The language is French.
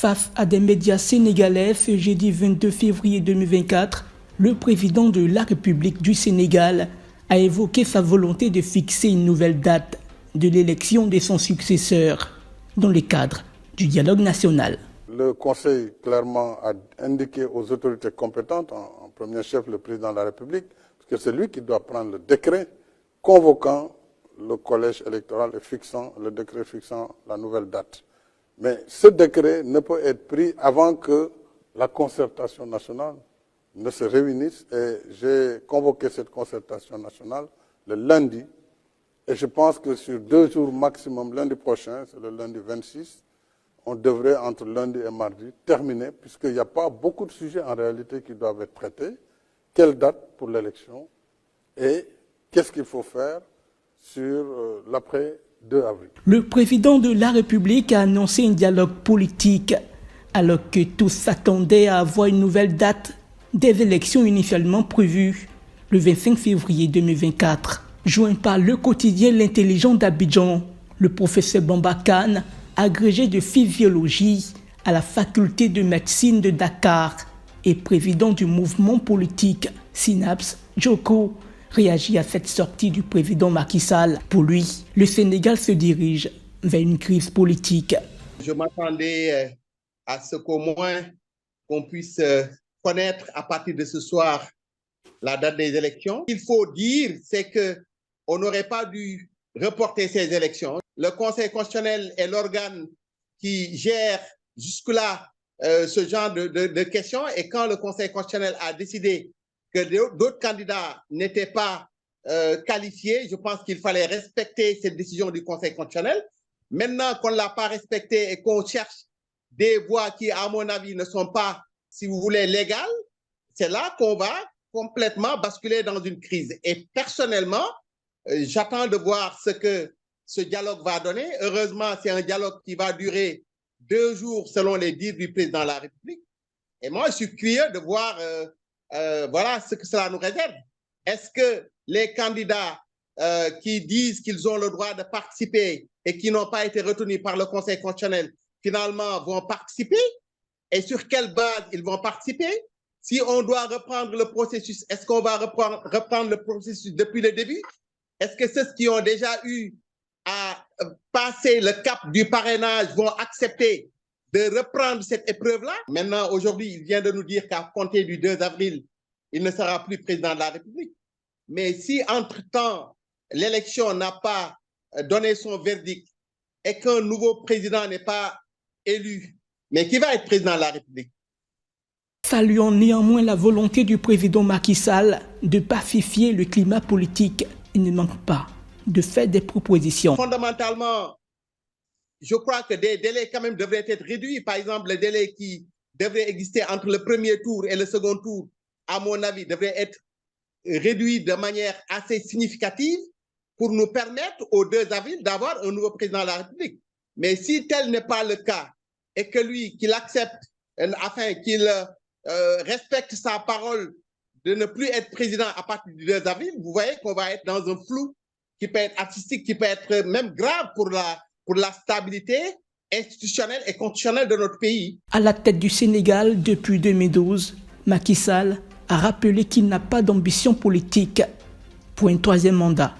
Face à des médias sénégalais, ce jeudi 22 février 2024, le président de la République du Sénégal a évoqué sa volonté de fixer une nouvelle date de l'élection de son successeur dans le cadre du dialogue national. Le Conseil clairement a indiqué aux autorités compétentes, en premier chef le président de la République, que c'est lui qui doit prendre le décret convoquant le collège électoral et le décret fixant la nouvelle date. Mais ce décret ne peut être pris avant que la concertation nationale ne se réunisse. Et j'ai convoqué cette concertation nationale le lundi. Et je pense que sur 2 jours maximum, lundi prochain, c'est le lundi 26, on devrait, entre lundi et mardi, terminer, puisqu'il n'y a pas beaucoup de sujets en réalité qui doivent être traités. Quelle date pour l'élection et qu'est-ce qu'il faut faire sur l'après 2 avril. Le président de la République a annoncé un dialogue politique, alors que tous s'attendaient à avoir une nouvelle date des élections initialement prévues le 25 février 2024. Joint par le quotidien L'Intelligent d'Abidjan, le professeur Bamba Kane, agrégé de physiologie à la faculté de médecine de Dakar et président du mouvement politique Synapse Joko, réagit à cette sortie du président Macky Sall. Pour lui, le Sénégal se dirige vers une crise politique. Je m'attendais à ce qu'au moins qu'on puisse connaître à partir de ce soir la date des élections. Il faut dire, c'est qu'on n'aurait pas dû reporter ces élections. Le Conseil constitutionnel est l'organe qui gère jusque-là ce genre de questions. Et quand le Conseil constitutionnel a décidé que d'autres candidats n'étaient pas qualifiés, je pense qu'il fallait respecter cette décision du Conseil constitutionnel. Maintenant qu'on ne l'a pas respectée et qu'on cherche des voies qui, à mon avis, ne sont pas, si vous voulez, légales, c'est là qu'on va complètement basculer dans une crise. Et personnellement, j'attends de voir ce que ce dialogue va donner. Heureusement, c'est un dialogue qui va durer 2 jours selon les dires du président de la République. Et moi, je suis curieux de voir voilà ce que cela nous réserve. Est-ce que les candidats qui disent qu'ils ont le droit de participer et qui n'ont pas été retenus par le Conseil constitutionnel, finalement, vont participer? Et sur quelle base ils vont participer? Si on doit reprendre le processus, est-ce qu'on va reprendre le processus depuis le début? Est-ce que ceux qui ont déjà eu à passer le cap du parrainage vont accepter de reprendre cette épreuve-là? Maintenant, aujourd'hui, il vient de nous dire qu'à compter du 2 avril, il ne sera plus président de la République. Mais si, entre-temps, l'élection n'a pas donné son verdict et qu'un nouveau président n'est pas élu, mais qui va être président de la République? Saluons néanmoins la volonté du président Macky Sall de pacifier le climat politique. Il ne manque pas de faire des propositions. Fondamentalement, je crois que des délais quand même devraient être réduits. Par exemple, le délai qui devrait exister entre le premier tour et le second tour, à mon avis, devrait être réduit de manière assez significative pour nous permettre au 2 avril d'avoir un nouveau président de la République. Mais si tel n'est pas le cas et que lui, qu'il accepte, afin qu'il respecte sa parole de ne plus être président à partir du 2 avril, vous voyez qu'on va être dans un flou qui peut être artistique, qui peut être même grave pour la stabilité institutionnelle et constitutionnelle de notre pays. À la tête du Sénégal depuis 2012, Macky Sall a rappelé qu'il n'a pas d'ambition politique pour un 3e mandat.